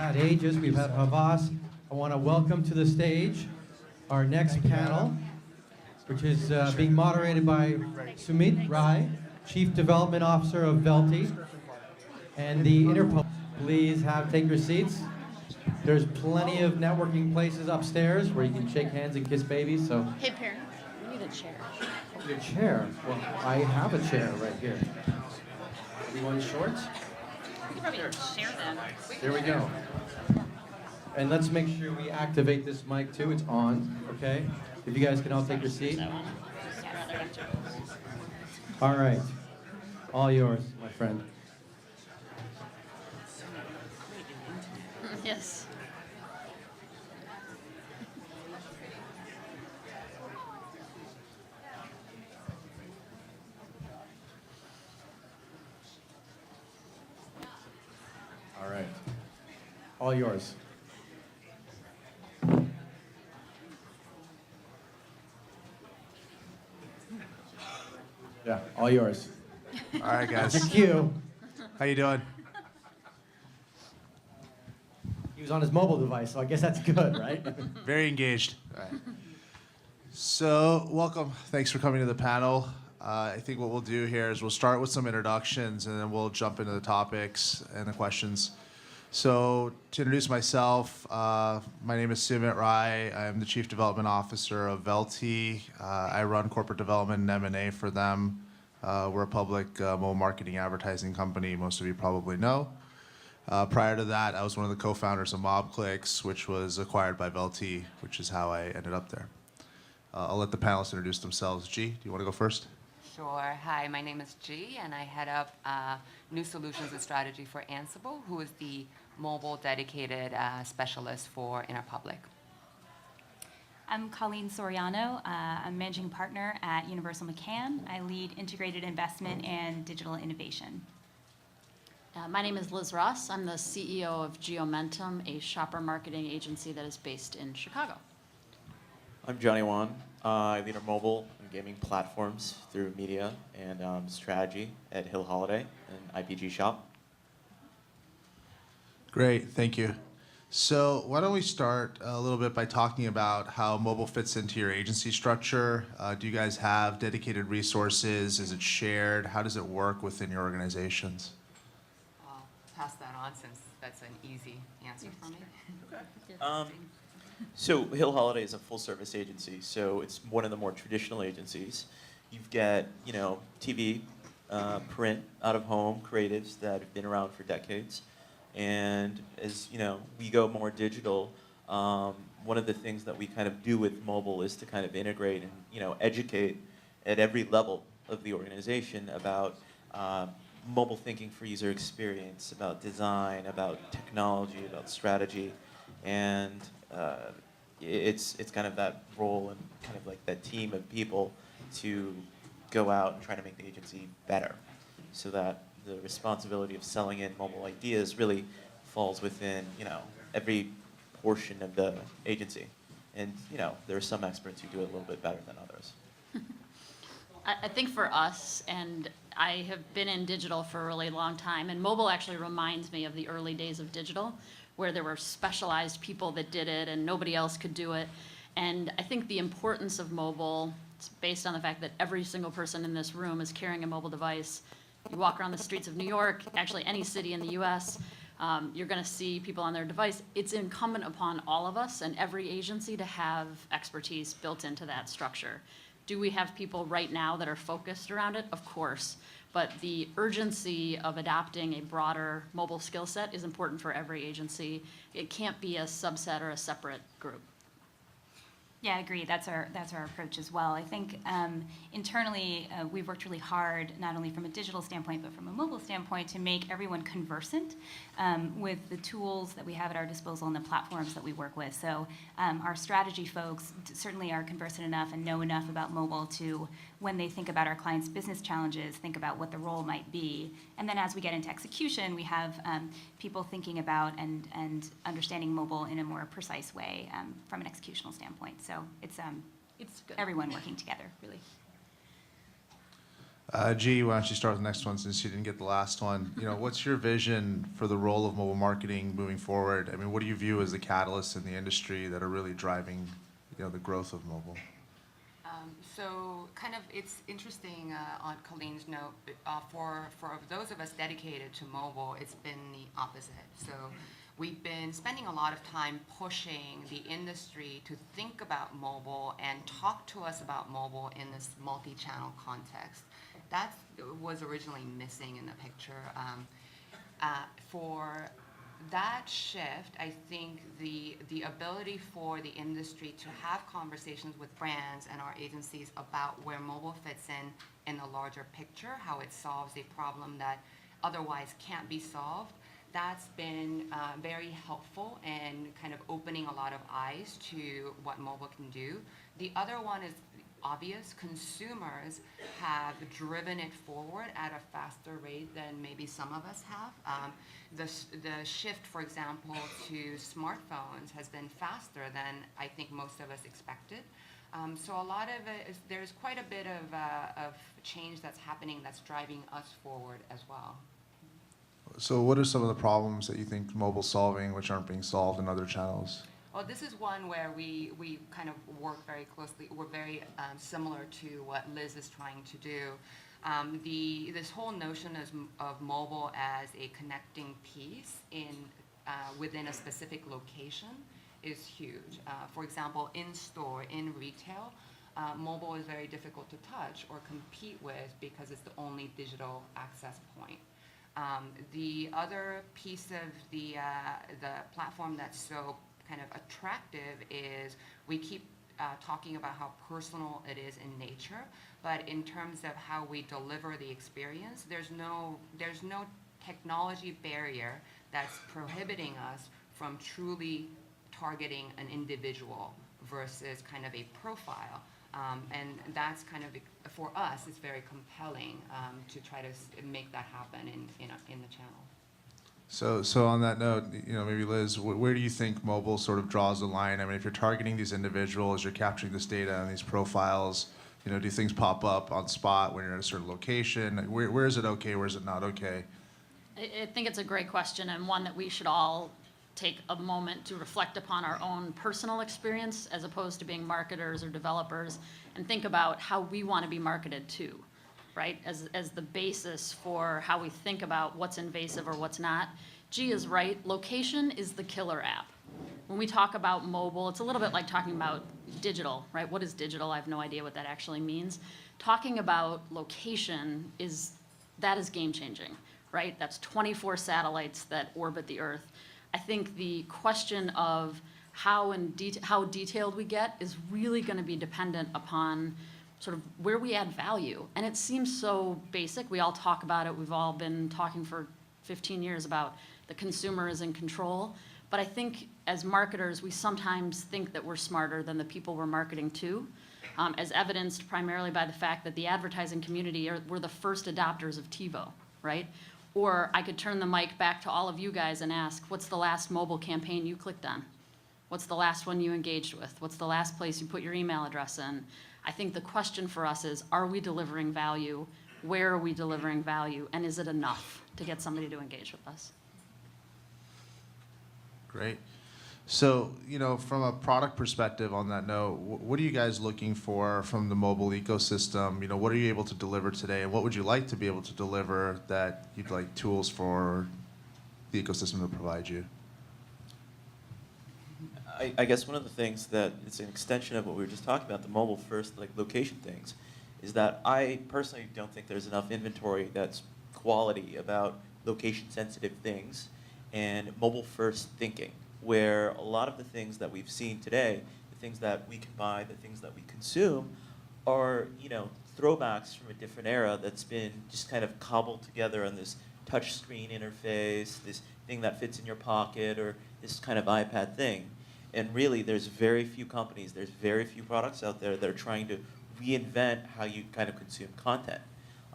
had Aegis, we've had Havas. I want to welcome to the stage our next panel, which is being moderated by Sumit Rai, Chief Development Officer of Velti, and the Interpol. Please take your seats. There's plenty of networking places upstairs where you can shake hands and kiss babies. So. Hey, Perrin, we need a chair. Oh, your chair? Well, I have a chair right here. You want shorts? We can probably share them. There we go. And let's make sure we activate this mic too. It's on, okay? If you guys can all take your seat. All right. All yours, my friend. Yes. All right. All yours. Yeah, all yours. All right, guys. Your cue. How you doing? He was on his mobile device, so I guess that's good, right? Very engaged. All right. So, welcome. Thanks for coming to the panel. I think what we'll do here is we'll start with some introductions, and then we'll jump into the topics and the questions. So, to introduce myself, my name is Sumit Rai. I'm the Chief Development Officer of Velti. I run corporate development and M&A for them. We're a public mobile marketing advertising company, most of you probably know. Prior to that, I was one of the co-founders of MobClicks, which was acquired by Velti, which is how I ended up there. I'll let the panelists introduce themselves. G, do you want to go first? Sure. Hi, my name is G, and I head up new solutions and strategy for Ansible, who is the mobile dedicated specialist for Interpublic. I'm Colleen Soriano. I'm managing partner at Universal McCann. I lead integrated investment and digital innovation. My name is Liz Ross. I'm the CEO of Geomentum, a shopper marketing agency that is based in Chicago. I'm Johnny Wan. I lead our mobile and gaming platforms through media and strategy at Hill Holiday, an IPG shop. Great, thank you. So why don't we start a little bit by talking about how mobile fits into your agency structure. Do you guys have dedicated resources? Is it shared? How does it work within your organizations? I'll pass that on since that's an easy answer for me. So Hill Holiday is a full-service agency, so it's one of the more traditional agencies. You've got, TV, print, out-of-home creatives that have been around for decades. And as we go more digital, one of the things that we kind of do with mobile is to kind of integrate and educate at every level of the organization about mobile thinking for user experience, about design, about technology, about strategy, and it's kind of that role and kind of like that team of people to go out and try to make the agency better, so that the responsibility of selling in mobile ideas really falls within, every portion of the agency. And, there are some experts who do it a little bit better than others. I think for us, and I have been in digital for a really long time, and mobile actually reminds me of the early days of digital, where there were specialized people that did it and nobody else could do it. And I think the importance of mobile, it's based on the fact that every single person in this room is carrying a mobile device. You walk around the streets of New York, actually any city in the US, you're gonna see people on their device. It's incumbent upon all of us and every agency to have expertise built into that structure. Do we have people right now that are focused around it? Of course. But the urgency of adopting a broader mobile skill set is important for every agency. It can't be a subset or a separate group. Yeah, I agree. That's our approach as well. I think internally we've worked really hard, not only from a digital standpoint, but from a mobile standpoint, to make everyone conversant with the tools that we have at our disposal and the platforms that we work with. So our strategy folks certainly are conversant enough and know enough about mobile to, when they think about our clients' business challenges, think about what the role might be. And then as we get into execution, we have people thinking about and understanding mobile in a more precise way from an executional standpoint. So it's Good. everyone working together, really. G, why don't you start with the next one since you didn't get the last one? What's your vision for the role of mobile marketing moving forward? I mean, what do you view as the catalysts in the industry that are really driving, the growth of mobile? So kind of it's interesting on Colleen's note, for those of us dedicated to mobile, it's been the opposite. So we've been spending a lot of time pushing the industry to think about mobile and talk to us about mobile in this multi-channel context. That was originally missing in the picture. For that shift, I think the ability for the industry to have conversations with brands and our agencies about where mobile fits in the larger picture, how it solves a problem that otherwise can't be solved, that's been very helpful in kind of opening a lot of eyes to what mobile can do. The other one is obvious. Consumers have driven it forward at a faster rate than maybe some of us have. The shift, for example, to smartphones has been faster than I think most of us expected. So a lot of it is, there's quite a bit of change that's happening that's driving us forward as well. So what are some of the problems that you think mobile's solving which aren't being solved in other channels? Well, this is one where we kind of work very closely. We're very similar to what Liz is trying to do. This whole notion of mobile as a connecting piece within a specific location is huge. For example, in store, in retail, mobile is very difficult to touch or compete with because it's the only digital access point. The other piece of the platform that's so kind of attractive is we keep talking about how personal it is in nature, but in terms of how we deliver the experience, there's no technology barrier that's prohibiting us from truly targeting an individual versus kind of a profile. And that's kind of, for us, it's very compelling to try to make that happen in the channel. So on that note, maybe Liz, where do you think mobile sort of draws the line? I mean, if you're targeting these individuals, you're capturing this data and these profiles, do things pop up on spot when you're at a certain location? Where is it okay? Where is it not okay? I think it's a great question, and one that we should all take a moment to reflect upon our own personal experience as opposed to being marketers or developers, and think about how we want to be marketed to, right? As the basis for how we think about what's invasive or what's not. G is right, location is the killer app. When we talk about mobile, it's a little bit like talking about digital, right? What is digital? I have no idea what that actually means. Talking about location is game changing, right? That's 24 satellites that orbit the Earth. I think the question of how detailed we get is really going to be dependent upon sort of where we add value. And it seems so basic. We all talk about it. We've all been talking for 15 years about the consumer is in control. But I think as marketers, we sometimes think that we're smarter than the people we're marketing to, as evidenced primarily by the fact that the advertising community were the first adopters of TiVo, right? Or I could turn the mic back to all of you guys and ask, what's the last mobile campaign you clicked on? What's the last one you engaged with? What's the last place you put your email address in? I think the question for us is, are we delivering value? Where are we delivering value? And is it enough to get somebody to engage with us? Great. So, from a product perspective on that note, what are you guys looking for from the mobile ecosystem? What are you able to deliver today? And what would you like to be able to deliver that you'd like tools for the ecosystem to provide you? I guess one of the things that it's an extension of what we were just talking about, the mobile first, like location things, is that I personally don't think there's enough inventory that's quality about location sensitive things and mobile first thinking, where a lot of the things that we've seen today, the things that we can buy, the things that we consume, are throwbacks from a different era that's been just kind of cobbled together on this touch screen interface, this thing that fits in your pocket, or this kind of iPad thing. And really, there's very few companies, there's very few products out there that are trying to reinvent how you kind of consume content.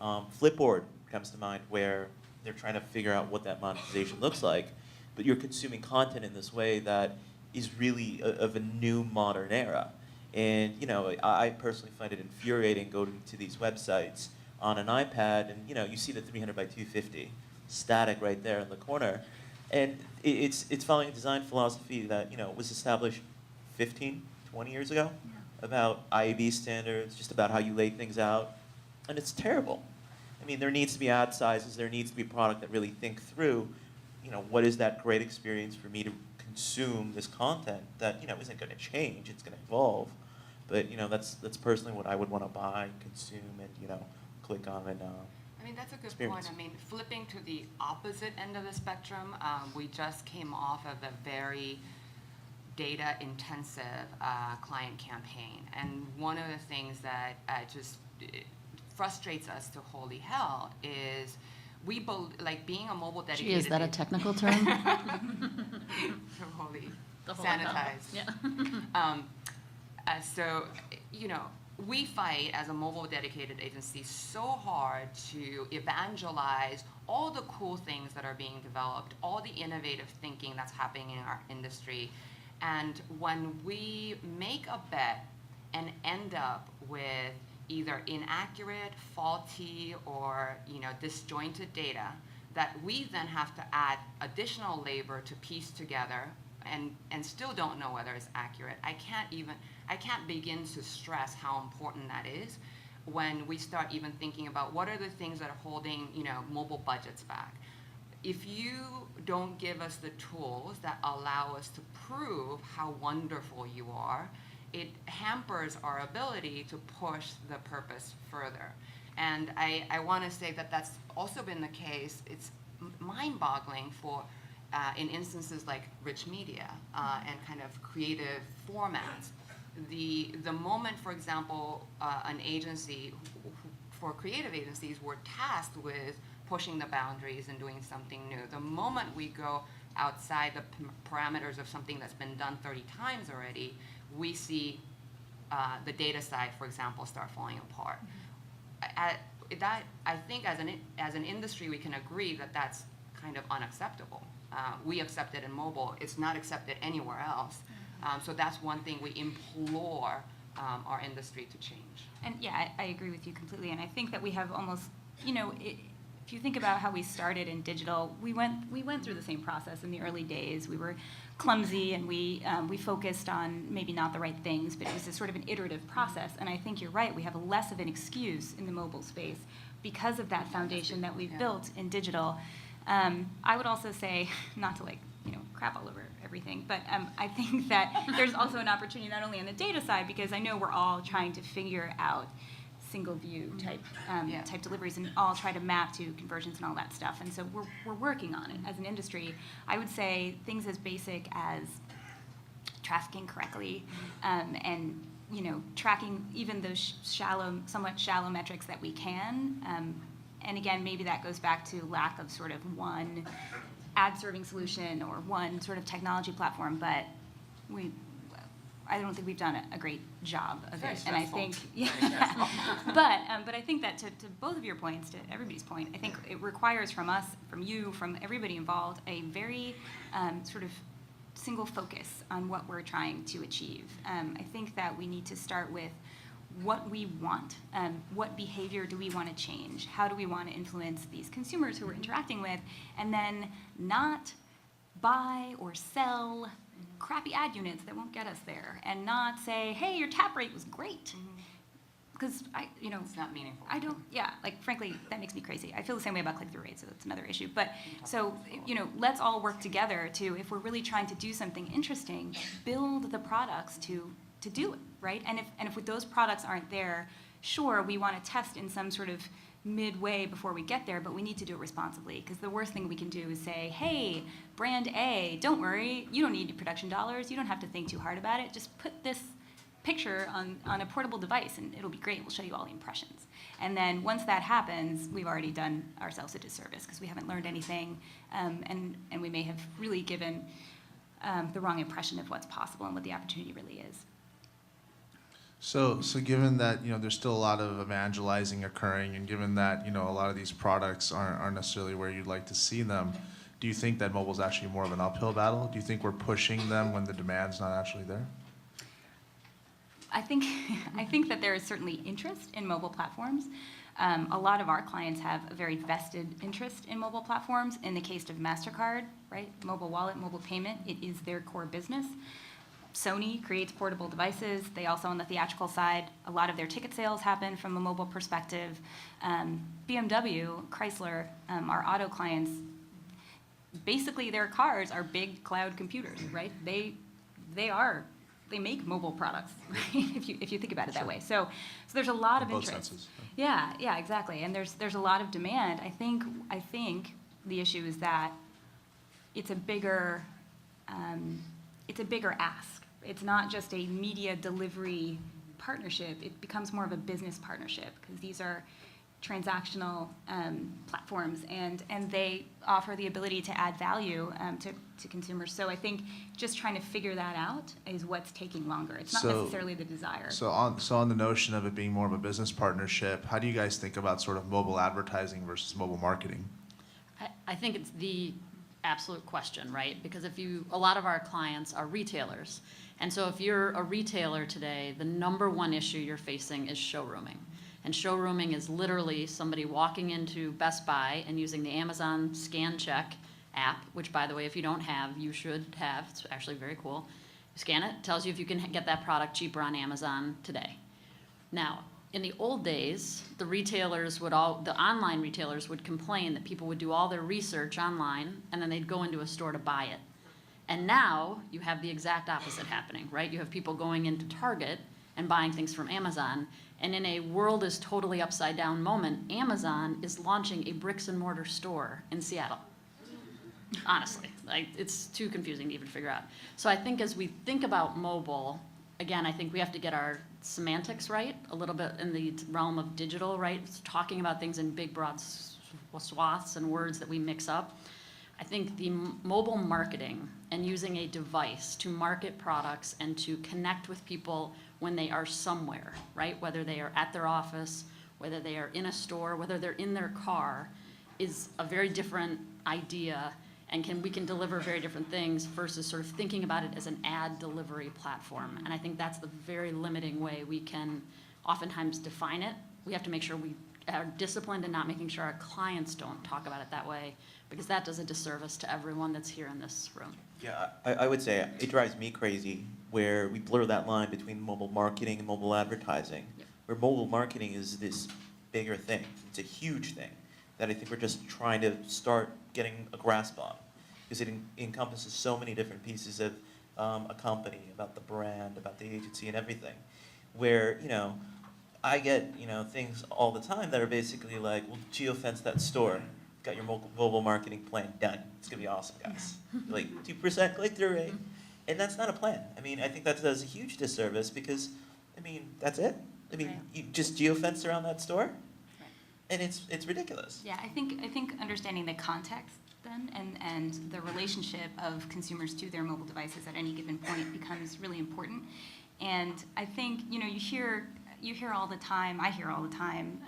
Flipboard comes to mind, where they're trying to figure out what that monetization looks like, but you're consuming content in this way that is really of a new modern era. And I personally find it infuriating going to these websites on an iPad, and you see the 300 by 250 static right there in the corner, and it's following a design philosophy that was established 15, 20 years ago about IAB standards, just about how you lay things out, and it's terrible. I mean, there needs to be ad sizes, there needs to be product that really think through, what is that great experience for me to consume this content that isn't going to change, it's going to evolve, but that's personally what I would want to buy, consume, and click on and. I mean, that's a good Experience. point. I mean, flipping to the opposite end of the spectrum, we just came off of a very data-intensive client campaign. And one of the things that just frustrates us to holy hell is being a mobile dedicated. Gee, is that a technical term? To holy The whole sanitized. Yeah. So, we fight as a mobile dedicated agency so hard to evangelize all the cool things that are being developed, all the innovative thinking that's happening in our industry. And when we make a bet and end up with either inaccurate, faulty, or disjointed data that we then have to add additional labor to piece together and still don't know whether it's accurate, I can't begin to stress how important that is when we start even thinking about what are the things that are holding mobile budgets back. If you don't give us the tools that allow us to prove how wonderful you are, it hampers our ability to push the purpose further. And I want to say that that's also been the case. It's mind-boggling for in instances like rich media and kind of creative formats. The moment, for example, an agency, for creative agencies, were tasked with pushing the boundaries and doing something new. The moment we go outside the parameters of something that's been done 30 times already, we see the data side, for example, start falling apart. I think as an industry, we can agree that that's kind of unacceptable. We accept it in mobile. It's not accepted anywhere else. So that's one thing we implore our industry to change. And yeah, I agree with you completely. And I think that we have almost, if you think about how we started in digital, we went through the same process in the early days. We were clumsy and we focused on maybe not the right things, but it was a sort of an iterative process. And I think you're right. We have less of an excuse in the mobile space because of that foundation that we've built in digital. I would also say, not to crap all over everything, but I think that there's also an opportunity not only on the data side, because I know we're all trying to figure out single view type deliveries and all try to map to conversions and all that stuff. And so we're working on it as an industry. I would say things as basic as trafficking correctly and tracking even those somewhat shallow metrics that we can. And again, maybe that goes back to lack of sort of one ad serving solution or one sort of technology platform, but I don't think we've done a great job of it. And I think, but I think that to both of your points, to everybody's point, I think it requires from us, from you, from everybody involved, a very sort of single focus on what we're trying to achieve. I think that we need to start with what we want, what behavior do we want to change, how do we want to influence these consumers who we're interacting with, and then not buy or sell crappy ad units that won't get us there, and not say, hey, your tap rate was great, because It's not meaningful. frankly, that makes me crazy. I feel the same way about click-through rates, so that's another issue. But so, let's all work together to, if we're really trying to do something interesting, build the products to do it, right? And if those products aren't there, sure, we want to test in some sort of midway before we get there, but we need to do it responsibly, because the worst thing we can do is say, hey, brand A, don't worry, you don't need production dollars, you don't have to think too hard about it, just put this picture on a portable device and it'll be great, we'll show you all the impressions. And then once that happens, we've already done ourselves a disservice, because we haven't learned anything, and we may have really given the wrong impression of what's possible and what the opportunity really is. So given that there's still a lot of evangelizing occurring, and given that a lot of these products aren't necessarily where you'd like to see them, do you think that mobile is actually more of an uphill battle? Do you think we're pushing them when the demand's not actually there? I think that there is certainly interest in mobile platforms. A lot of our clients have a very vested interest in mobile platforms. In the case of MasterCard, right, mobile wallet, mobile payment, it is their core business. Sony creates portable devices. They also, on the theatrical side, a lot of their ticket sales happen from a mobile perspective. BMW, Chrysler, our auto clients, basically their cars are big cloud computers, right? They make mobile products, right? if you think about it that way. So there's a lot of In both interest. senses. Yeah, exactly. And there's a lot of demand. I think the issue is that it's a bigger ask. It's not just a media delivery partnership. It becomes more of a business partnership because these are transactional platforms, and they offer the ability to add value to consumers. So I think just trying to figure that out is what's taking longer. It's not necessarily the desire. So on the notion of it being more of a business partnership, how do you guys think about sort of mobile advertising versus mobile marketing? I think it's the absolute question, right? Because a lot of our clients are retailers. And so if you're a retailer today, the number one issue you're facing is showrooming. And showrooming is literally somebody walking into Best Buy and using the Amazon Scan Check app, which, by the way, if you don't have, you should have. It's actually very cool. You scan it, tells you if you can get that product cheaper on Amazon today. Now, in the old days, the online retailers would complain that people would do all their research online and then they'd go into a store to buy it. And now you have the exact opposite happening, right? You have people going into Target and buying things from Amazon. And in a world is totally upside down moment, Amazon is launching a bricks and mortar store in Seattle. Honestly, it's too confusing to even figure out. So I think as we think about mobile, again, I think we have to get our semantics right, a little bit in the realm of digital, right? Talking about things in big, broad swaths and words that we mix up. I think the mobile marketing and using a device to market products and to connect with people when they are somewhere, right? Whether they are at their office, whether they are in a store, whether they're in their car, is a very different idea, and we can deliver very different things versus sort of thinking about it as an ad delivery platform. And I think that's the very limiting way we can oftentimes define it. We have to make sure we are disciplined in not making sure our clients don't talk about it that way, because that does a disservice to everyone that's here in this room. Yeah, I would say it drives me crazy where we blur that line between mobile marketing and mobile advertising, where mobile marketing is this bigger thing. It's a huge thing that I think we're just trying to start getting a grasp on, because it encompasses so many different pieces of a company, about the brand, about the agency and everything, where, I get, things all the time that are basically like, well, geofence that store. Got your mobile marketing plan done. It's gonna be awesome, guys. Like 2% click-through rate, and that's not a plan. I mean, I think that does a huge disservice because, that's it. You just geofence around that store, and it's ridiculous. Yeah, I think understanding the context then and the relationship of consumers to their mobile devices at any given point becomes really important. And I think you hear all the time, I hear all the time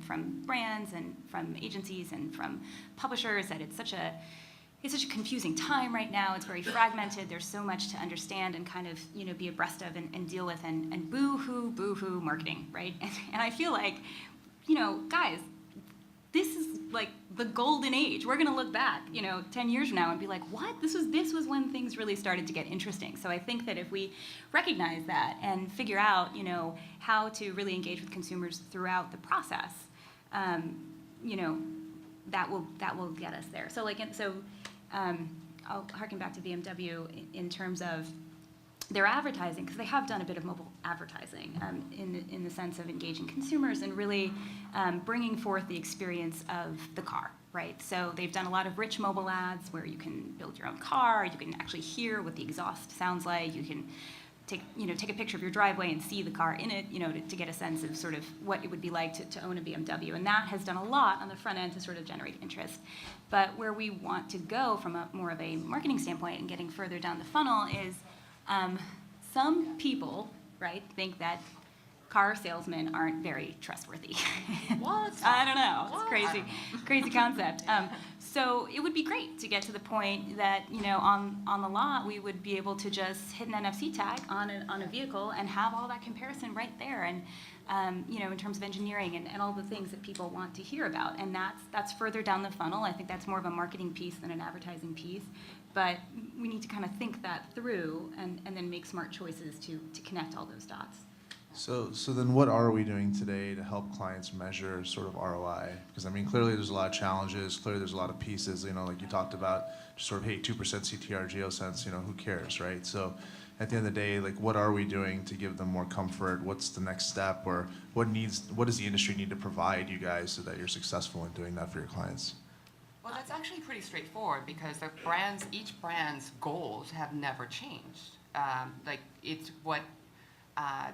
from brands and from agencies and from publishers that it's such a confusing time right now. It's very fragmented. There's so much to understand and kind of be abreast of and deal with, and boo-hoo marketing, right? And I feel like, guys, this is like the golden age. We're gonna look back, 10 years from now and be like, what? This was when things really started to get interesting. So I think that if we recognize that and figure out, how to really engage with consumers throughout the process, that will get us there. So I'll harken back to BMW in terms of their advertising, because they have done a bit of mobile advertising in the sense of engaging consumers and really bringing forth the experience of the car, right? So they've done a lot of rich mobile ads where you can build your own car, you can actually hear what the exhaust sounds like, you can take a picture of your driveway and see the car in it, to get a sense of sort of what it would be like to own a BMW. And that has done a lot on the front end to sort of generate interest. But where we want to go from more of a marketing standpoint and getting further down the funnel is some people, right, think that car salesmen aren't very trustworthy. What? I don't know. It's What? crazy, crazy concept. So it would be great to get to the point that, on the lot, we would be able to just hit an NFC tag on a vehicle and have all that comparison right there. And, in terms of engineering and all the things that people want to hear about. And that's further down the funnel. I think that's more of a marketing piece than an advertising piece. But we need to kind of think that through and then make smart choices to connect all those dots. So then what are we doing today to help clients measure sort of ROI? Because I mean, clearly there's a lot of challenges, clearly there's a lot of pieces, like you talked about, just sort of, hey, 2% CTR geosense, who cares, right? So at the end of the day, like what are we doing to give them more comfort? What's the next step? Or what does the industry need to provide you guys so that you're successful in doing that for your clients? Well, that's actually pretty straightforward because each brand's goals have never changed. It's what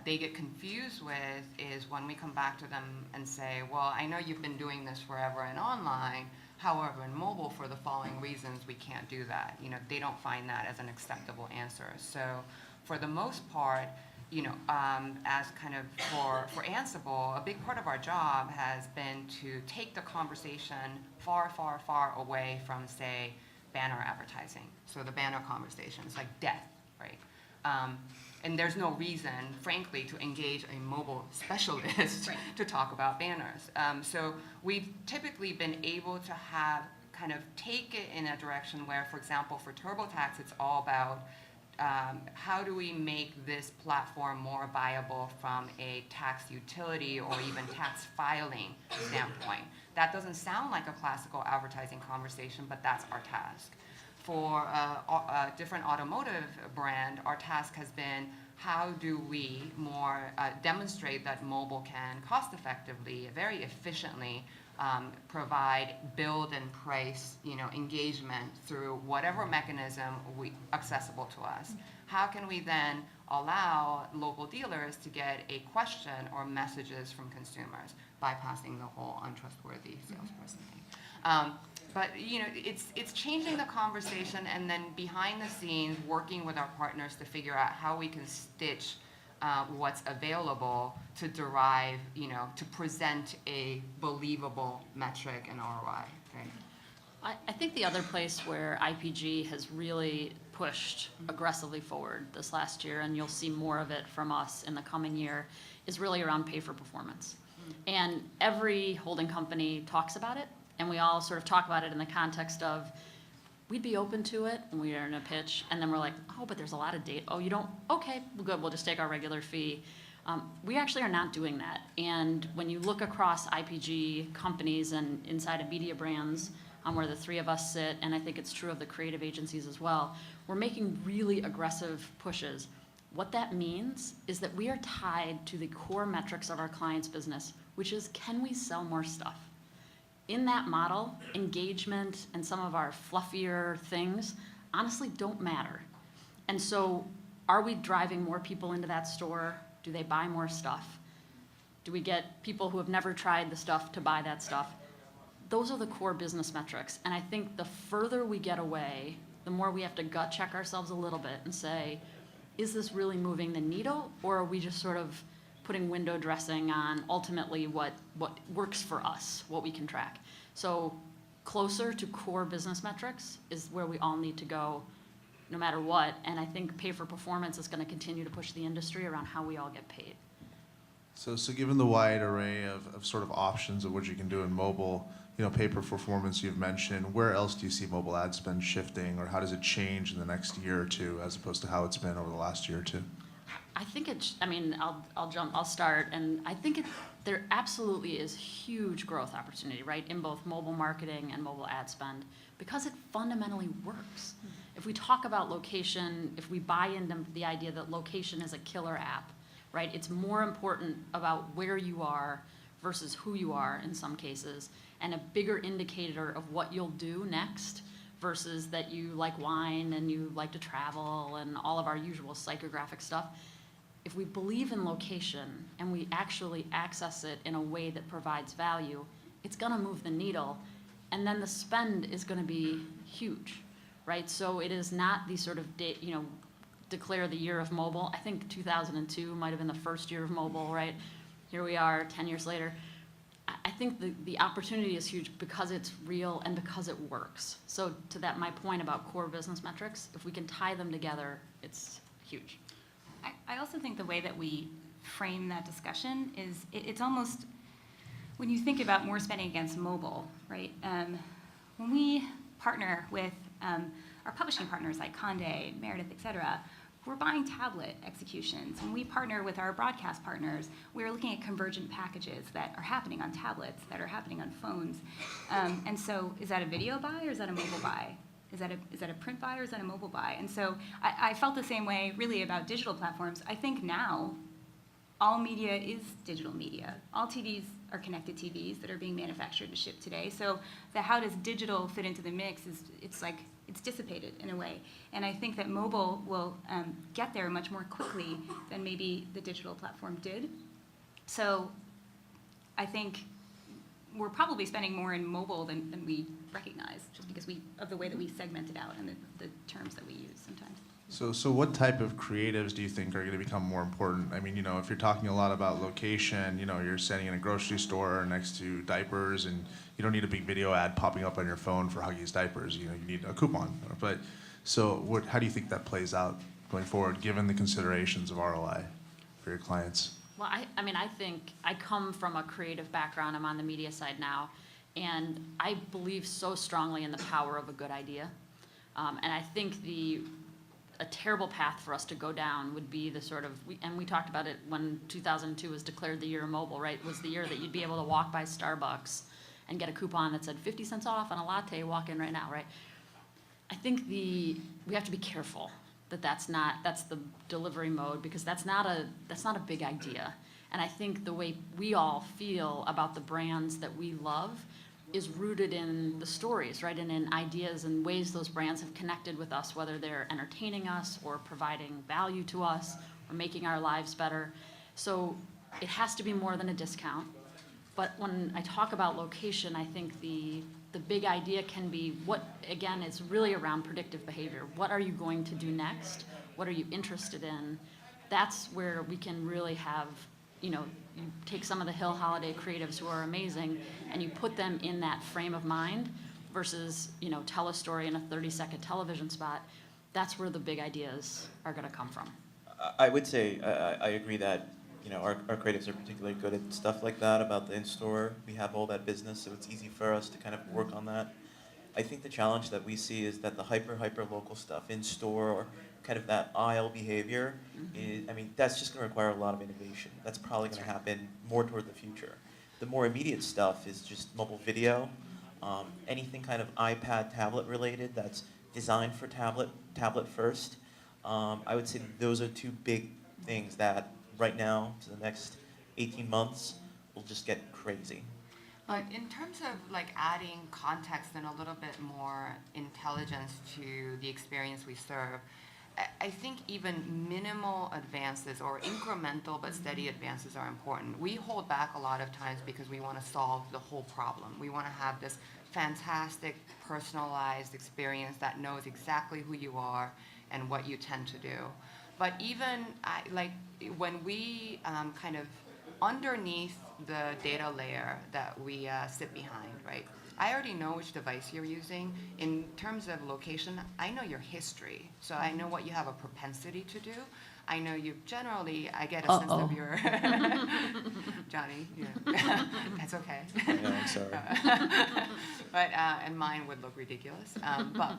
they get confused with is when we come back to them and say, well, I know you've been doing this forever in online, however, in mobile, for the following reasons, we can't do that. They don't find that as an acceptable answer. So for the most part, as kind of for Ansible, a big part of our job has been to take the conversation far, far, far away from, say, banner advertising. So the banner conversation is like death, right? And there's no reason, frankly, to engage a mobile specialist to talk about banners. So we've typically been able to have kind of take it in a direction where, for example, for TurboTax, it's all about how do we make this platform more viable from a tax utility or even tax filing standpoint. That doesn't sound like a classical advertising conversation, but that's our task. For a different automotive brand, our task has been how do we more demonstrate that mobile can cost effectively, very efficiently provide, build and price, engagement through whatever mechanism accessible to us. How can we then allow local dealers to get a question or messages from consumers, bypassing the whole untrustworthy salesperson thing. But it's changing the conversation, and then behind the scenes working with our partners to figure out how we can stitch what's available to derive, to present a believable metric and ROI. Right? I think the other place where IPG has really pushed aggressively forward this last year, and you'll see more of it from us in the coming year, is really around pay for performance. And every holding company talks about it, and we all sort of talk about it in the context of, we'd be open to it when we are in a pitch, and then we're like, oh, but there's a lot of data. Oh, you don't? Okay, well, good, we'll just take our regular fee. We actually are not doing that. And when you look across IPG companies and inside of Mediabrands, where the three of us sit, and I think it's true of the creative agencies as well, we're making really aggressive pushes. What that means is that we are tied to the core metrics of our client's business, which is, can we sell more stuff? In that model, engagement and some of our fluffier things honestly don't matter. And so are we driving more people into that store? Do they buy more stuff? Do we get people who have never tried the stuff to buy that stuff? Those are the core business metrics. And I think the further we get away, the more we have to gut check ourselves a little bit and say, is this really moving the needle, or are we just sort of putting window dressing on ultimately what works for us, what we can track? So closer to core business metrics is where we all need to go no matter what. And I think pay for performance is going to continue to push the industry around how we all get paid. So given the wide array of sort of options of what you can do in mobile, pay per performance you've mentioned, where else do you see mobile ad spend shifting, or how does it change in the next year or two as opposed to how it's been over the last year or two? I think I'll start, and I think there absolutely is huge growth opportunity, right, in both mobile marketing and mobile ad spend, because it fundamentally works. If we talk about location, if we buy into the idea that location is a killer app, right, it's more important about where you are versus who you are in some cases, and a bigger indicator of what you'll do next versus that you like wine and you like to travel and all of our usual psychographic stuff. If we believe in location and we actually access it in a way that provides value, it's going to move the needle, and then the spend is going to be huge, right? So it is not the sort of declare the year of mobile. I think 2002 might have been the first year of mobile, right? Here we are 10 years later. I think the opportunity is huge because it's real and because it works. So to that, my point about core business metrics, if we can tie them together, it's huge. I also think the way that we frame that discussion is it's almost, when you think about more spending against mobile, right? When we partner with our publishing partners like Condé, Meredith, et cetera, we're buying tablet executions. When we partner with our broadcast partners, we're looking at convergent packages that are happening on tablets, that are happening on phones. And so is that a video buy or is that a mobile buy? Is that a print buy or is that a mobile buy? And so I felt the same way really about digital platforms. I think now all media is digital media. All TVs are connected TVs that are being manufactured and shipped today. So how does digital fit into the mix it's dissipated in a way. And I think that mobile will get there much more quickly than maybe the digital platform did. So I think we're probably spending more in mobile than we recognize, just because of the way that we segment it out and the terms that we use sometimes. So what type of creatives do you think are going to become more important? I mean, if you're talking a lot about location, you're standing in a grocery store next to diapers, and you don't need a big video ad popping up on your phone for Huggies diapers. You need a coupon. But so how do you think that plays out going forward, given the considerations of ROI for your clients? Well, I think I come from a creative background. I'm on the media side now, and I believe so strongly in the power of a good idea. And I think a terrible path for us to go down would be the sort of, and we talked about it when 2002 was declared the year of mobile, right? Was the year that you'd be able to walk by Starbucks and get a coupon that said 50 cents off on a latte, walk in right now, right? I think we have to be careful that's the delivery mode, because that's not a big idea. And I think the way we all feel about the brands that we love is rooted in the stories, right? And in ideas and ways those brands have connected with us, whether they're entertaining us or providing value to us or making our lives better. So it has to be more than a discount. But when I talk about location, I think the big idea can be again, it's really around predictive behavior. What are you going to do next? What are you interested in? That's where we can really have, you take some of the Hill Holiday creatives who are amazing and you put them in that frame of mind versus, tell a story in a 30-second television spot. That's where the big ideas are going to come from. I would say I agree that our creatives are particularly good at stuff like that about the in-store. We have all that business, so it's easy for us to kind of work on that. I think the challenge that we see is that the hyper local stuff in-store, or kind of that aisle behavior, that's just going to require a lot of innovation. That's probably going to happen more toward the future. The more immediate stuff is just mobile video, anything kind of iPad, tablet related that's designed for tablet first. I would say those are two big things that right now, to the next 18 months, will just get crazy. But in terms of adding context and a little bit more intelligence to the experience we serve, I think even minimal advances or incremental but steady advances are important. We hold back a lot of times because we want to solve the whole problem. We want to have this fantastic personalized experience that knows exactly who you are and what you tend to do. But even when we kind of underneath the data layer that we sit behind, right? I already know which device you're using. In terms of location, I know your history. So I know what you have a propensity to do. I know you generally, I get a sense of your, Johnny, that's okay. Yeah, I'm sorry. But, and mine would look ridiculous. But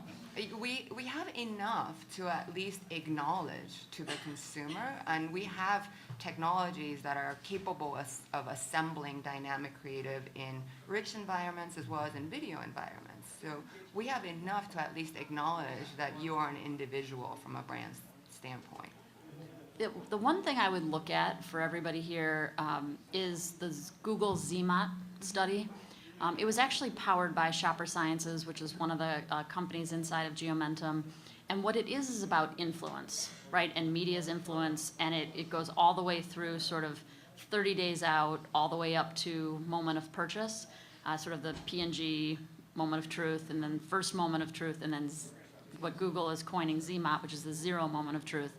we have enough to at least acknowledge to the consumer, and we have technologies that are capable of assembling dynamic creative in rich environments as well as in video environments. So we have enough to at least acknowledge that you are an individual from a brand standpoint. The one thing I would look at for everybody here is the Google ZMOT study. It was actually powered by Shopper Sciences, which is one of the companies inside of Geomentum. And what it is about influence, right? And media's influence, and it goes all the way through sort of 30 days out, all the way up to moment of purchase, sort of the P&G moment of truth, and then first moment of truth, and then what Google is coining ZMOT, which is the zero moment of truth.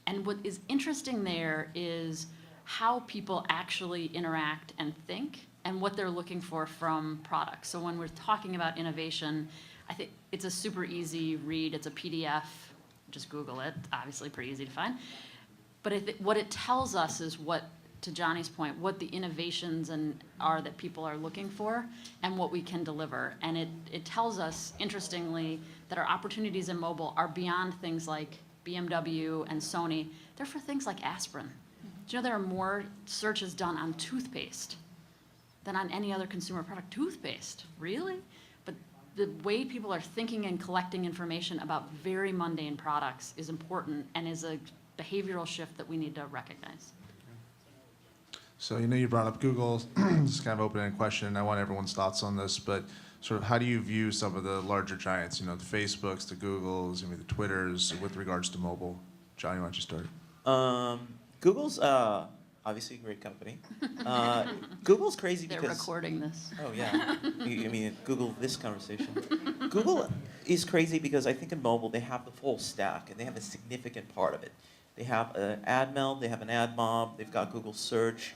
And what is interesting there is how people actually interact and think and what they're looking for from products. So when we're talking about innovation, I think it's a super easy read. It's a PDF. Just Google it. Obviously pretty easy to find. But what it tells us is what, to Johnny's point, what the innovations are that people are looking for and what we can deliver. And it tells us, interestingly, that our opportunities in mobile are beyond things like BMW and Sony. They're for things like aspirin. Do you know there are more searches done on toothpaste than on any other consumer product? Toothpaste, really? But the way people are thinking and collecting information about very mundane products is important and is a behavioral shift that we need to recognize. So you brought up Google. This is kind of an open-ended question. I want everyone's thoughts on this, but sort of how do you view some of the larger giants, the Facebooks, the Googles, the Twitters with regards to mobile? Johnny, why don't you start? Google's obviously a great company. Google's crazy They're because... recording this. Oh, yeah. Google this conversation. Google is crazy because I think in mobile they have the full stack, and they have a significant part of it. They have an ad meld, they have an ad mob, they've got Google Search.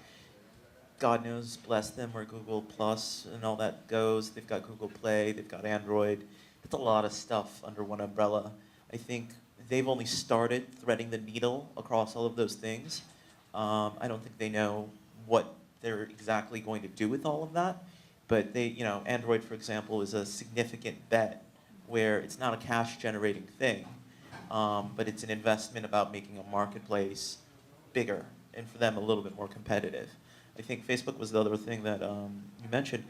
God knows, bless them, where Google Plus and all that goes. They've got Google Play, they've got Android. It's a lot of stuff under one umbrella. I think they've only started threading the needle across all of those things. I don't think they know what they're exactly going to do with all of that. But Android, for example, is a significant bet where it's not a cash-generating thing, but it's an investment about making a marketplace bigger and for them a little bit more competitive. I think Facebook was the other thing that you mentioned.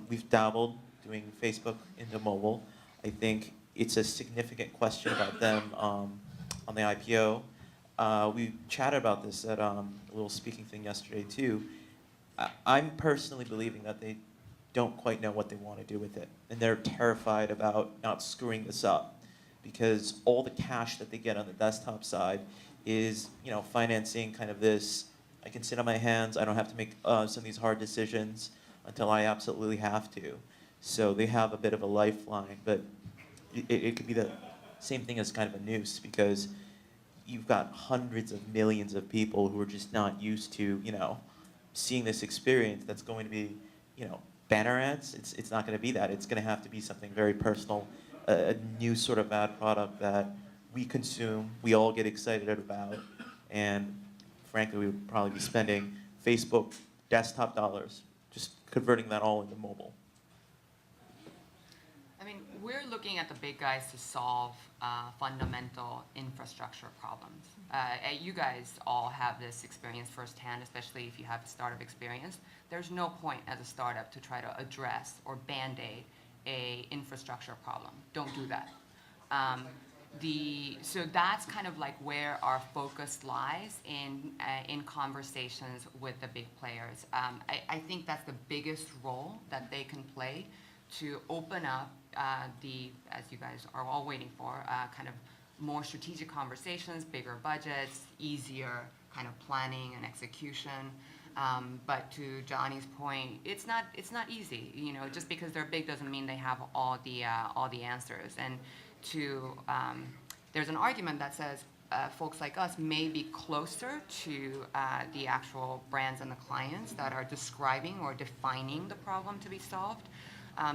We've dabbled doing Facebook into mobile. I think it's a significant question about them on the IPO. We chatted about this at a little speaking thing yesterday too. I'm personally believing that they don't quite know what they want to do with it, and they're terrified about not screwing this up, because all the cash that they get on the desktop side is financing kind of this. I can sit on my hands. I don't have to make some of these hard decisions until I absolutely have to. So they have a bit of a lifeline, but it could be the same thing as kind of a noose, because you've got hundreds of millions of people who are just not used to, seeing this experience that's going to be, banner ads. It's not going to be that. It's going to have to be something very personal, a new sort of ad product that we consume, we all get excited about, and frankly, we would probably be spending Facebook desktop dollars, just converting that all into mobile. We're looking at the big guys to solve fundamental infrastructure problems. You guys all have this experience firsthand, especially if you have a startup experience. There's no point as a startup to try to address or band-aid a infrastructure problem. Don't do that. So that's kind of like where our focus lies in conversations with the big players. I think that's the biggest role that they can play to open up as you guys are all waiting for, kind of more strategic conversations, bigger budgets, easier kind of planning and execution. But to Johnny's point, it's not easy. Just because they're big doesn't mean they have all the answers. And there's an argument that says folks like us may be closer to the actual brands and the clients that are describing or defining the problem to be solved.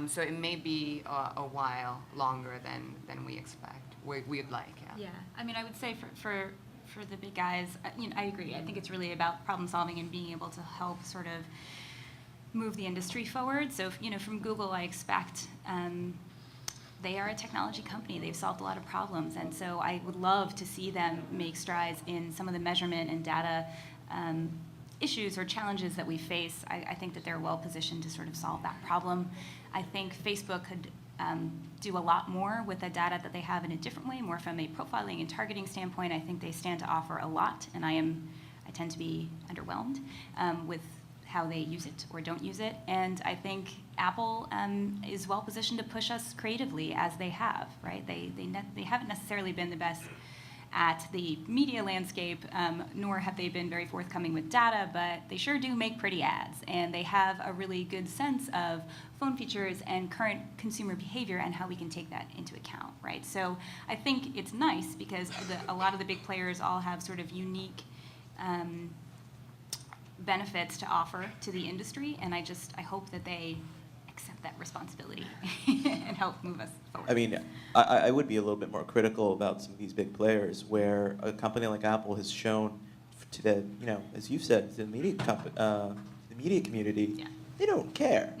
So it may be a while longer than we expect. We'd like, yeah. Yeah, I would say for the big guys, I agree. I think it's really about problem solving and being able to help sort of move the industry forward. So, from Google, I expect they are a technology company. They've solved a lot of problems, and so I would love to see them make strides in some of the measurement and data issues or challenges that we face. I think that they're well positioned to sort of solve that problem. I think Facebook could do a lot more with the data that they have in a different way, more from a profiling and targeting standpoint. I think they stand to offer a lot, and I tend to be underwhelmed with how they use it or don't use it. And I think Apple is well positioned to push us creatively as they have, right? They haven't necessarily been the best at the media landscape, nor have they been very forthcoming with data, but they sure do make pretty ads. And they have a really good sense of phone features and current consumer behavior and how we can take that into account, right? So I think it's nice because a lot of the big players all have sort of unique benefits to offer to the industry, and I hope that they accept that responsibility and help move us forward. I mean, I would be a little bit more critical about some of these big players, where a company like Apple has shown to the, as you said, the media community, Yeah. they don't care,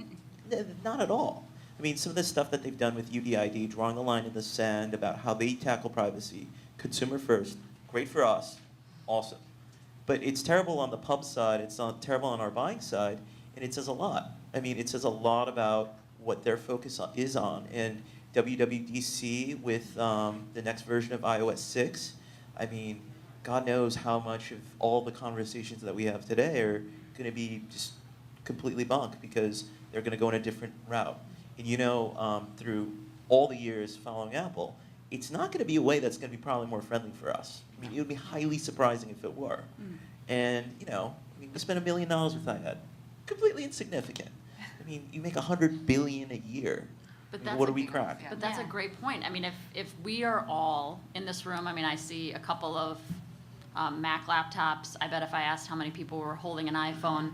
not at all. I mean, some of the stuff that they've done with UDID, drawing the line in the sand about how they tackle privacy, consumer first, great for us, awesome. But it's terrible on the pub side, it's not terrible on our buying side, and it says a lot. I mean, it says a lot about what their focus is on. And WWDC with the next version of iOS 6, I mean, God knows how much of all the conversations that we have today are going to be just completely bunk because they're going to go in a different route. And through all the years following Apple, it's not going to be a way that's going to be probably more friendly for us. I mean, it would be highly surprising if it were. And, we spend $1 million with iPad. Completely insignificant. I mean, you make $100 billion a year. But I mean, that's what a do we big crack? yeah. But that's a Yeah. great point. I mean, if we are all in this room, I mean, I see a couple of Mac laptops. I bet if I asked how many people were holding an iPhone,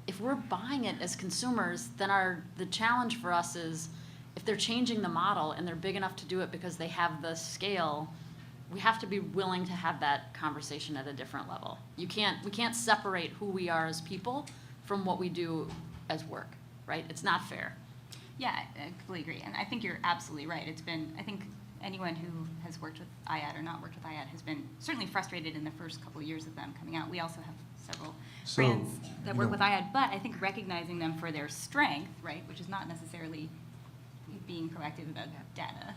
if we're buying it as consumers, then the challenge for us is if they're changing the model and they're big enough to do it because they have the scale, we have to be willing to have that conversation at a different level. We can't separate who we are as people from what we do as work, right? It's not fair. Yeah, I completely agree. And I think you're absolutely right. I think anyone who has worked with iAd or not worked with iAd has been certainly frustrated in the first couple of years of them coming out. We also have several brands that work with iAd, but I think recognizing them for their strength, right, which is not necessarily being proactive about data,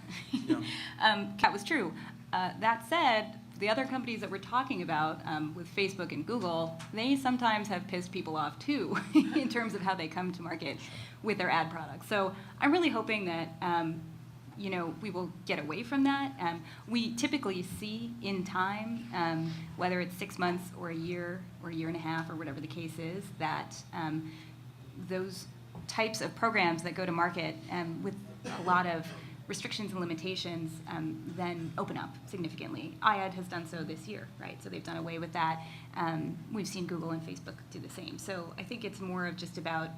that was true. That said, the other companies that we're talking about with Facebook and Google, they sometimes have pissed people off too in terms of how they come to market with their ad products. So I'm really hoping that we will get away from that. We typically see in time, whether it's 6 months or a year and a half or whatever the case is, that those types of programs that go to market with a lot of restrictions and limitations then open up significantly. iAd has done so this year, right? So they've done away with that. We've seen Google and Facebook do the same. So I think it's more of just about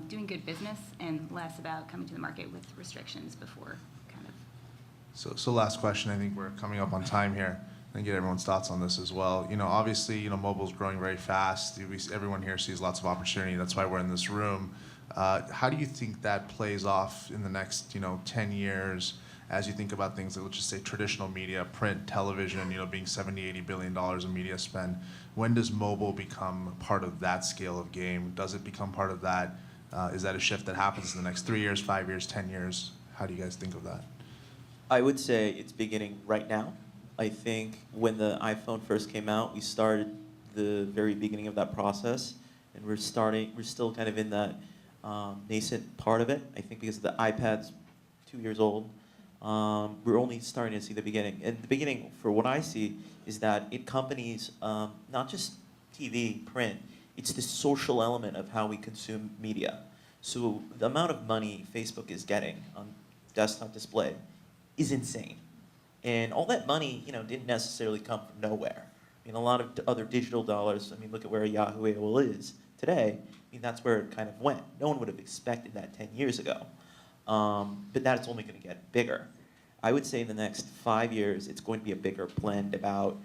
doing good business and less about coming to the market with restrictions before kind of. So last question, I think we're coming up on time here, and get everyone's thoughts on this as well. Obviously, mobile's growing very fast. Everyone here sees lots of opportunity. That's why we're in this room. How do you think that plays off in the next, 10 years as you think about things like, let's just say, traditional media, print, television, being $70-80 billion of media spend? When does mobile become part of that scale of game? Does it become part of that? Is that a shift that happens in the next 3 years, 5 years, 10 years? How do you guys think of that? I would say it's beginning right now. I think when the iPhone first came out, we started the very beginning of that process, and we're still kind of in that nascent part of it. I think because the iPad's 2 years old, we're only starting to see the beginning. And the beginning, for what I see, is that it accompanies not just TV, print, it's the social element of how we consume media. So the amount of money Facebook is getting on desktop display is insane. And all that money, didn't necessarily come from nowhere. I mean, a lot of other digital dollars, look at where Yahoo AOL is today. That's where it kind of went. No one would have expected that 10 years ago. But that's only going to get bigger. I would say in the next 5 years, it's going to be a bigger blend about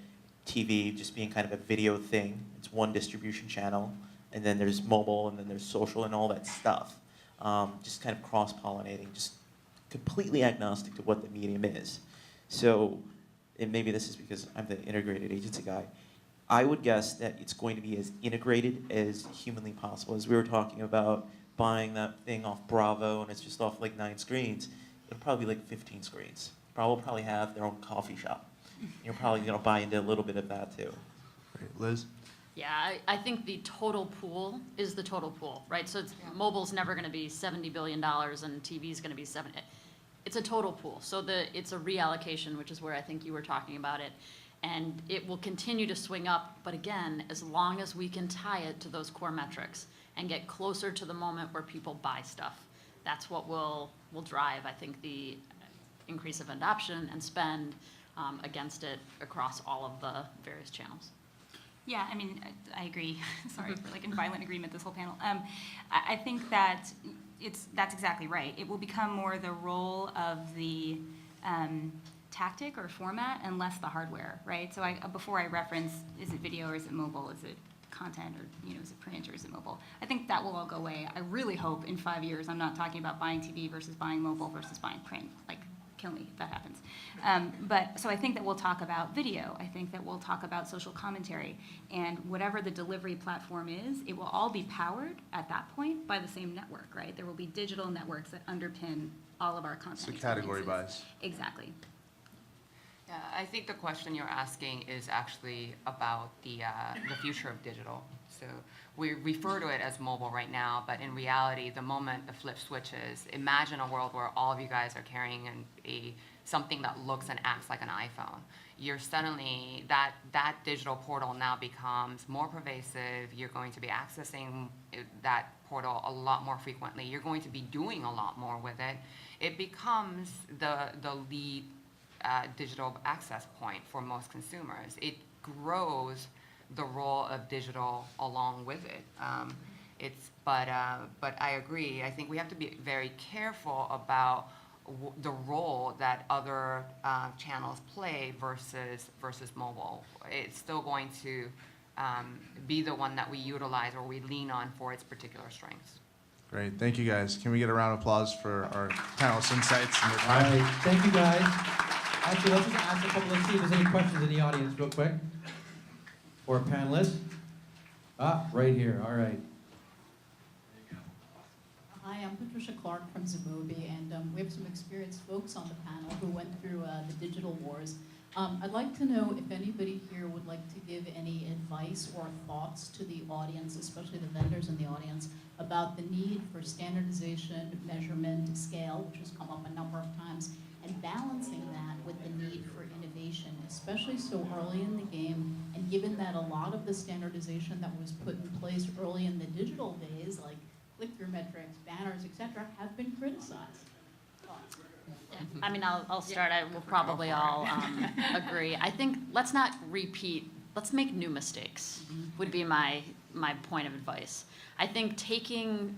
TV just being kind of a video thing. It's one distribution channel, and then there's mobile, and then there's social, and all that stuff. Just kind of cross-pollinating, just completely agnostic to what the medium is. So, and maybe this is because I'm the integrated agency guy, I would guess that it's going to be as integrated as humanly possible. As we were talking about buying that thing off Bravo, and it's just off like 9 screens, it'll probably be like 15 screens. Bravo will probably have their own coffee shop. You're probably going to buy into a little bit of that too. Great. Liz? Yeah, I think the total pool is the total pool, right? So mobile's never going to be $70 billion and TV's going to be 70. it's a total pool. So it's a reallocation, which is where I think you were talking about it. And it will continue to swing up, but again, as long as we can tie it to those core metrics and get closer to the moment where people buy stuff, that's what will drive, I think, the increase of adoption and spend against it across all of the various channels. Yeah, I mean, I agree. Sorry for like in violent agreement this whole panel. I think that that's exactly right. It will become more the role of the tactic or format and less the hardware, right? So before I reference, is it video or is it mobile? Is it content or, is it print or is it mobile? I think that will all go away. I really hope in 5 years I'm not talking about buying TV versus buying mobile versus buying print. Like, kill me if that happens. But so I think that we'll talk about video. I think that we'll talk about social commentary. And whatever the delivery platform is, it will all be powered at that point by the same network, right? There will be digital networks that underpin all of our content. So category experiences. buys. Exactly. Yeah, I think the question you're asking is actually about the future of digital. So we refer to it as mobile right now, but in reality, the moment the flip switches, imagine a world where all of you guys are carrying something that looks and acts like an iPhone. You're suddenly, that digital portal now becomes more pervasive. You're going to be accessing that portal a lot more frequently. You're going to be doing a lot more with it. It becomes the lead digital access point for most consumers. It grows the role of digital along with it. But I agree. I think we have to be very careful about the role that other channels play versus mobile. It's still going to be the one that we utilize or we lean on for its particular strengths. Great, thank you guys. Can we get a round of applause for our panelists' insights and their All time? right, thank you guys. Actually, let's just ask a couple, let's see if there's any questions in the audience real quick. For panelists. Right here, all right. Hi, I'm Patricia Clark from Zemobi, and we have some experienced folks on the panel who went through the digital wars. I'd like to know if anybody here would like to give any advice or thoughts to the audience, especially the vendors in the audience, about the need for standardization, measurement, scale, which has come up a number of times, and balancing that with the need for innovation, especially so early in the game, and given that a lot of the standardization that was put in place early in the digital days, like click-through metrics, banners, et cetera, have been criticized. I mean, I'll start. I will probably all agree. I think let's not repeat. Let's make new mistakes. Would be my point of advice. I think taking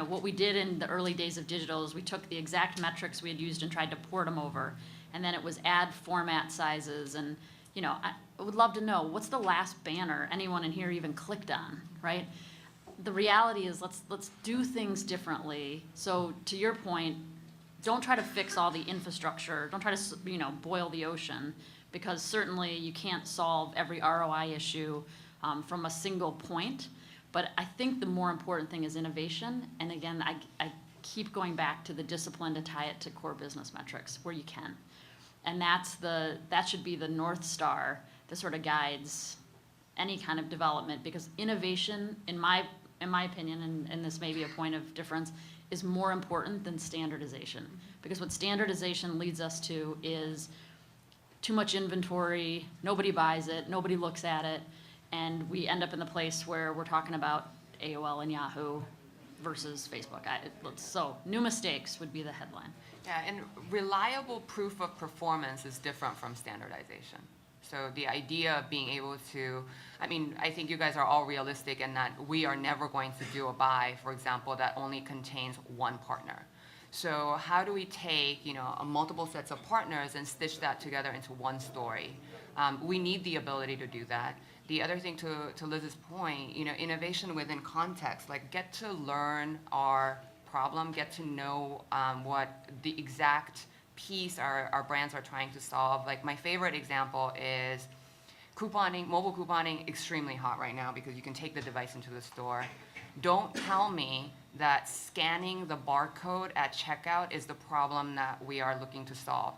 what we did in the early days of digital is we took the exact metrics we had used and tried to port them over, and then it was add format sizes. And I would love to know what's the last banner anyone in here even clicked on, right? The reality is let's do things differently. So to your point, don't try to fix all the infrastructure. Don't try to boil the ocean, because certainly you can't solve every ROI issue from a single point. But I think the more important thing is innovation. And again, I keep going back to the discipline to tie it to core business metrics where you can. And that should be the North Star that sort of guides any kind of development, because innovation, in my opinion, and this may be a point of difference, is more important than standardization. Because what standardization leads us to is too much inventory, nobody buys it, nobody looks at it, and we end up in the place where we're talking about AOL and Yahoo versus Facebook. So new mistakes would be the headline. Yeah, and reliable proof of performance is different from standardization. So the idea of being able to, I think you guys are all realistic in that we are never going to do a buy, for example, that only contains one partner. So how do we take, multiple sets of partners and stitch that together into one story? We need the ability to do that. The other thing, to Liz's point, innovation within context, like get to learn our problem, get to know what the exact piece our brands are trying to solve. Like my favorite example is couponing, mobile couponing, extremely hot right now because you can take the device into the store. Don't tell me that scanning the barcode at checkout is the problem that we are looking to solve.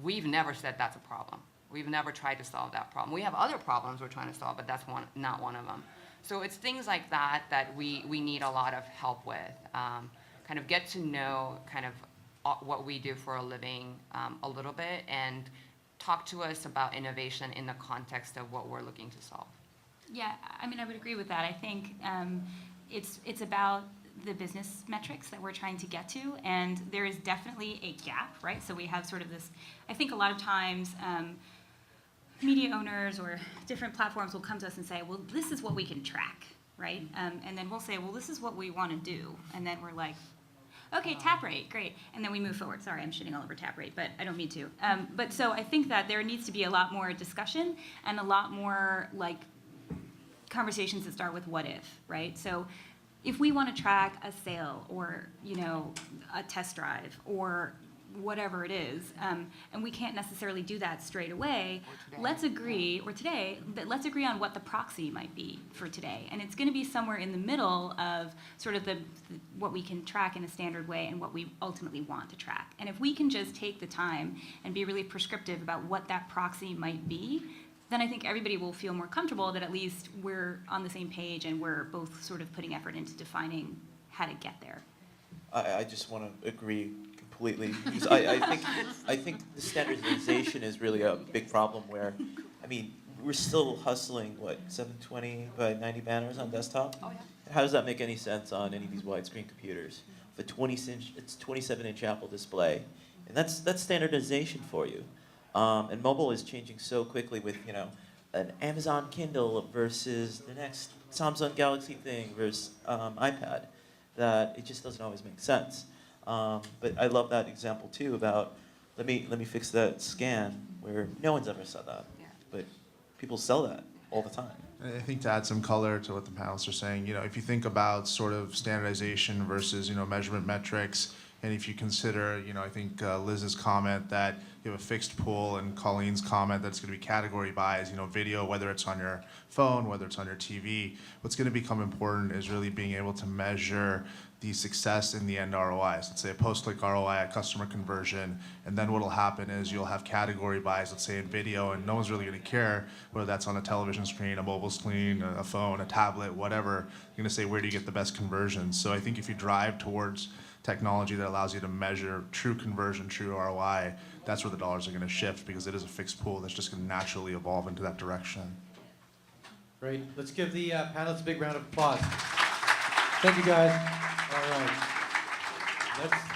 We've never said that's a problem. We've never tried to solve that problem. We have other problems we're trying to solve, but that's not one of them. So it's things like that we need a lot of help with. Kind of get to know kind of what we do for a living a little bit and talk to us about innovation in the context of what we're looking to solve. Yeah, I mean, I would agree with that. I think it's about the business metrics that we're trying to get to, and there is definitely a gap, right? So we have sort of this, I think a lot of times media owners or different platforms will come to us and say, well, this is what we can track, right? And then we'll say, well, this is what we want to do. And then we're like, okay, tap rate, great. And then we move forward. Sorry, I'm shitting all over tap rate, but I don't mean to. But so I think that there needs to be a lot more discussion and a lot more like conversations that start with what if, right? So if we want to track a sale or, you know, a test drive or whatever it is, and we can't necessarily do that straight away, let's agree, or today, let's agree on what the proxy might be for today. And it's going to be somewhere in the middle of sort of what we can track in a standard way and what we ultimately want to track. And if we can just take the time and be really prescriptive about what that proxy might be, then I think everybody will feel more comfortable that at least we're on the same page and we're both sort of putting effort into defining how to get there. I just want to agree completely, because I think the standardization is really a big problem where, I mean, we're still hustling, what, 720 by 90 banners on desktop? Oh, yeah. How does that make any sense on any of these widescreen computers? If it's 27-inch Apple display, and that's standardization for you. And mobile is changing so quickly with, you know, an Amazon Kindle versus the next Samsung Galaxy thing versus iPad, that it just doesn't always make sense. But I love that example too about let me fix that scan where no one's ever said that, Yeah. but people sell that all the time. I think to add some color to what the panelists are saying, you know, if you think about sort of standardization versus, you know, measurement metrics, and if you consider, you know, I think Liz's comment that you have a fixed pool and Colleen's comment that it's going to be category buys, you know, video, whether it's on your phone, whether it's on your TV, what's going to become important is really being able to measure the success in the end ROIs. Let's say a post-click ROI, a customer conversion, and then what'll happen is you'll have category buys, let's say in video, and no one's really going to care whether that's on a television screen, a mobile screen, a phone, a tablet, whatever. You're going to say, where do you get the best conversions? So I think if you drive towards technology that allows you to measure true conversion, true ROI, that's where the dollars are going to shift, because it is a fixed pool that's just going to naturally evolve into that direction. Great. Let's give the panelists a big round of applause. Thank you, guys. All right. Let's